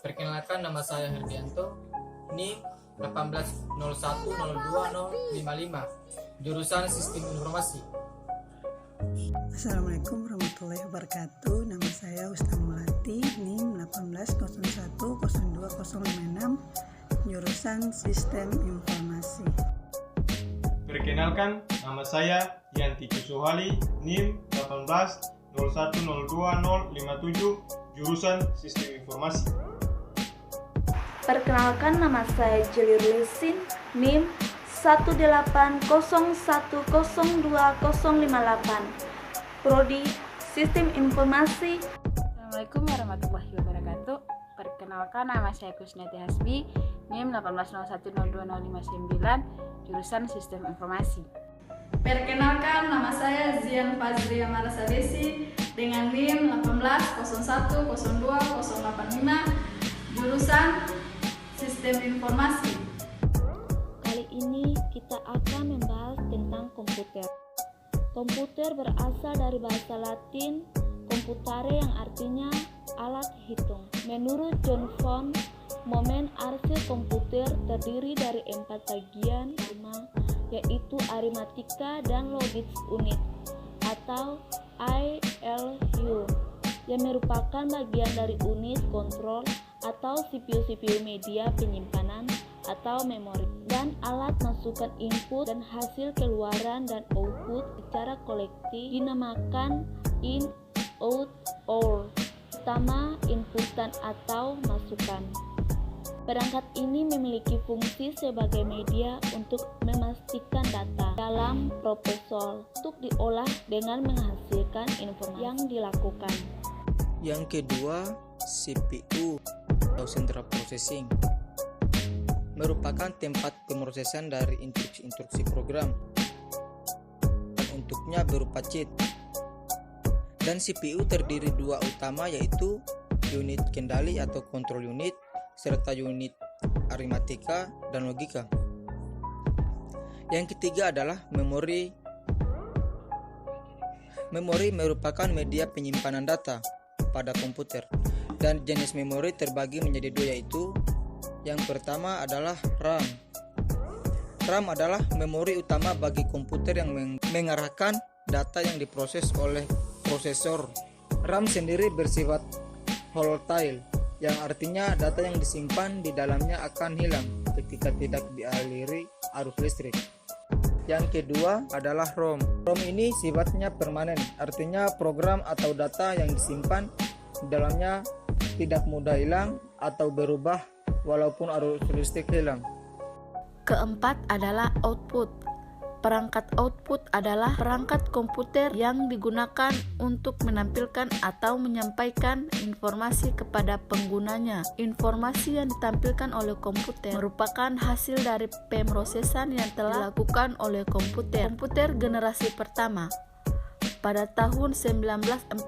Perkenalkan, nama saya Herdianto, NIM 1801020055, jurusan Sistem Informasi. Assalamualaikum warahmatullahi wabarakatuh. Nama saya Ustaz Melati, NIM 1801020056, jurusan Sistem Informasi. Perkenalkan, nama saya Yanti Kusuhali, NIM 1801020057, jurusan Sistem Informasi. Perkenalkan, nama saya Jelir Lesin, NIM 180102058, Prodi Sistem Informasi. Assalamualaikum warahmatullahi wabarakatuh. Perkenalkan, nama saya Kusnati Hasbi, NIM 1801020059, jurusan Sistem Informasi. Perkenalkan, nama saya Zian Fazria Marasadesi dengan NIM 1801020085, jurusan Sistem Informasi. Kali ini kita akan membahas tentang komputer. Komputer berasal dari bahasa Latin computare yang artinya alat hitung. Menurut John von Neumann, arsip komputer terdiri dari 4 bagian utama, yaitu aritmatika dan logik unit atau ILU, yang merupakan bagian dari unit kontrol atau CPU media penyimpanan atau memori, dan alat masukan input dan hasil keluaran dan output secara kolektif dinamakan in, out, or, utama inputan atau masukan. Perangkat ini memiliki fungsi sebagai media untuk memastikan data dalam prosesor untuk diolah dengan menghasilkan informasi yang dilakukan. Yang kedua, CPU atau Central Processing, merupakan tempat pemrosesan dari instruksi program, dan untuknya berupa cheat. Dan CPU terdiri dua utama, yaitu unit kendali atau control unit serta unit aritmatika dan logika. Yang ketiga adalah memori. Memori merupakan media penyimpanan data pada komputer, dan jenis memori terbagi menjadi dua, yaitu yang pertama adalah RAM. RAM adalah memori utama bagi komputer yang mengarahkan data yang diproses oleh prosesor. RAM sendiri bersifat volatile, yang artinya data yang disimpan di dalamnya akan hilang ketika tidak dialiri arus listrik. Yang kedua adalah ROM. ROM ini sifatnya permanen, artinya program atau data yang disimpan di dalamnya tidak mudah hilang atau berubah walaupun arus listrik hilang. Keempat adalah output. Perangkat output adalah perangkat komputer yang digunakan untuk menampilkan atau menyampaikan informasi kepada penggunanya. Informasi yang ditampilkan oleh komputer merupakan hasil dari pemrosesan yang telah dilakukan oleh komputer. Komputer generasi pertama pada tahun 1946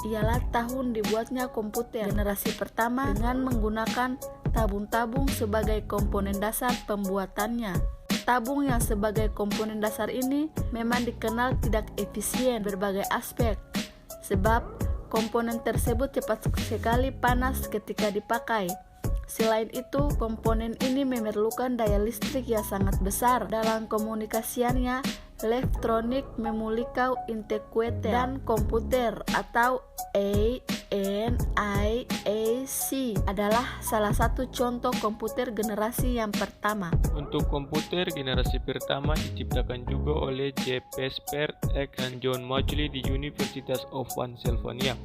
ialah tahun dibuatnya komputer generasi pertama dengan menggunakan tabung-tabung sebagai komponen dasar pembuatannya. Tabung yang sebagai komponen dasar ini memang dikenal tidak efisien berbagai aspek, sebab komponen tersebut cepat sekali panas ketika dipakai. Selain itu, komponen ini memerlukan daya listrik yang sangat besar dalam komunikasiannya. Electronic Numerical Integrated dan komputer atau ANIAC adalah salah satu contoh komputer generasi yang pertama. Untuk komputer generasi pertama diciptakan juga oleh J. Presper dan John Mauchly di University of Pennsylvania.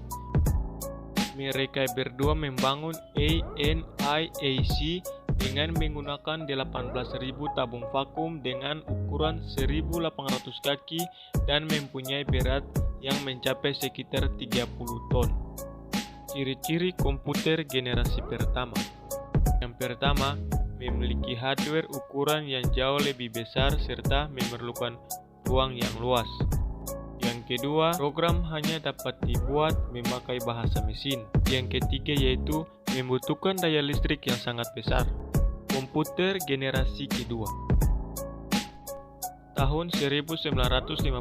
Mereka berdua membangun ANIAC dengan menggunakan 18.000 tabung vakum dengan ukuran 1.800 kaki dan mempunyai berat yang mencapai sekitar 30 ton. Ciri-ciri komputer generasi pertama. Yang pertama, memiliki hardware ukuran yang jauh lebih besar serta memerlukan ruang yang luas. Yang kedua, program hanya dapat dibuat memakai bahasa mesin. Yang ketiga yaitu membutuhkan daya listrik yang sangat besar. Komputer generasi kedua. tahun 1959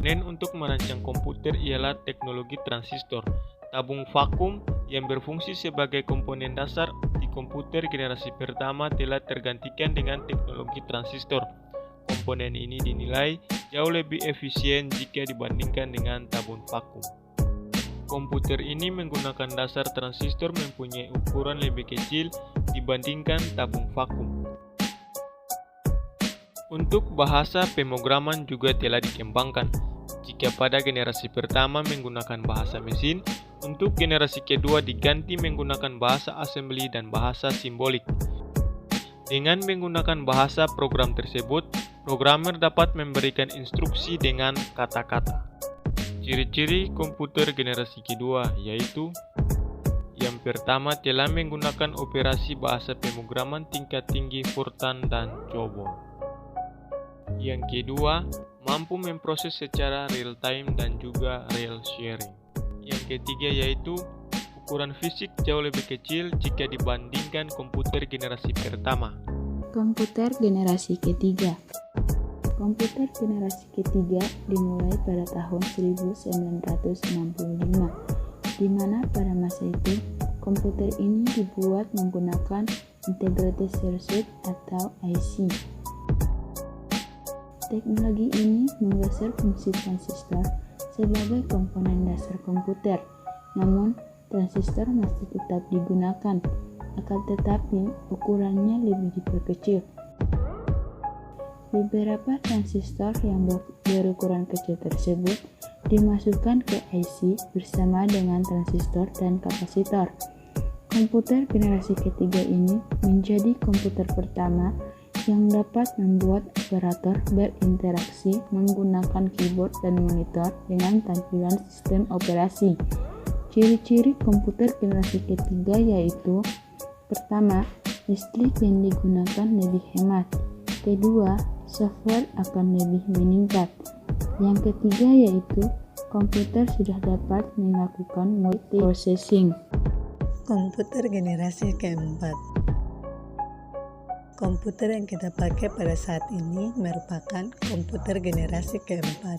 dan untuk merancang komputer ialah teknologi transistor, tabung vakum yang berfungsi sebagai komponen dasar di komputer generasi pertama telah tergantikan dengan teknologi transistor. Komponen ini dinilai jauh lebih efisien jika dibandingkan dengan tabung vakum. Komputer ini menggunakan dasar transistor mempunyai ukuran lebih kecil dibandingkan tabung vakum. Untuk bahasa pemrograman juga telah dikembangkan. Jika pada generasi pertama menggunakan bahasa mesin, untuk generasi kedua diganti menggunakan bahasa assembly dan bahasa simbolik. Dengan menggunakan bahasa program tersebut, programmer dapat memberikan instruksi dengan kata-kata. Ciri-ciri komputer generasi kedua yaitu: yang pertama, telah menggunakan operasi bahasa pemrograman tingkat tinggi Fortran dan COBOL. Yang kedua, mampu memproses secara real time dan juga real sharing. Yang ketiga yaitu ukuran fisik jauh lebih kecil jika dibandingkan komputer generasi pertama. Komputer generasi ketiga. Komputer generasi ketiga dimulai pada tahun 1965, di mana pada masa itu komputer ini dibuat menggunakan integrated circuit atau IC. Teknologi ini menggeser fungsi transistor sebagai komponen dasar komputer, namun transistor masih tetap digunakan, akan tetapi ukurannya lebih diperkecil. Beberapa transistor yang berukuran kecil tersebut dimasukkan ke IC bersama dengan transistor dan kapasitor. Komputer generasi ketiga ini menjadi komputer pertama yang dapat membuat operator berinteraksi menggunakan keyboard dan monitor dengan tampilan sistem operasi. Ciri-ciri komputer generasi ketiga yaitu: pertama, listrik yang digunakan lebih hemat. Kedua, software akan lebih meningkat. Yang ketiga yaitu komputer sudah dapat melakukan multiprocessing. Komputer generasi keempat. Komputer yang kita pakai pada saat ini merupakan komputer generasi keempat,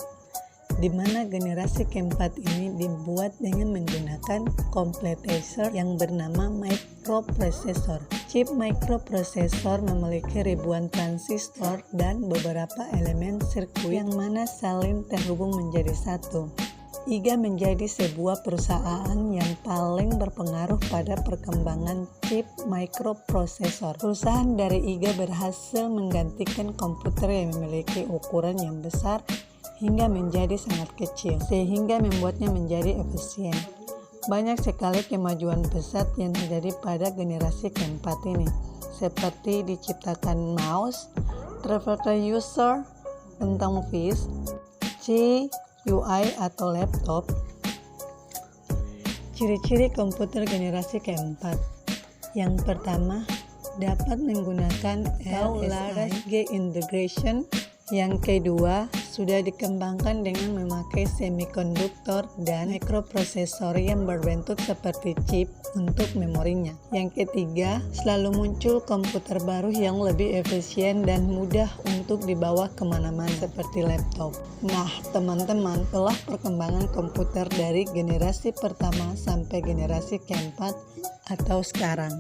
di mana generasi keempat ini dibuat dengan menggunakan kompletator yang bernama microprocessor. Chip microprocessor memiliki ribuan transistor dan beberapa elemen sirkuit yang mana saling terhubung menjadi satu. IGA menjadi sebuah perusahaan yang paling berpengaruh pada perkembangan chip microprocessor. Perusahaan dari IGA berhasil menggantikan komputer yang memiliki ukuran yang besar hingga menjadi sangat kecil, sehingga membuatnya menjadi efisien. Banyak sekali kemajuan pesat yang terjadi pada generasi keempat ini, seperti diciptakan mouse, traveler user, tentang VIS, GUI atau laptop. Ciri-ciri komputer generasi keempat. Yang pertama, dapat menggunakan LSI integration. Yang kedua, sudah dikembangkan dengan memakai semikonduktor dan mikroprosesor yang berbentuk seperti chip untuk memorinya. Yang ketiga, selalu muncul komputer baru yang lebih efisien dan mudah untuk dibawa kemana-mana seperti laptop. Nah, teman-teman, telah perkembangan komputer dari generasi pertama sampai generasi keempat atau sekarang.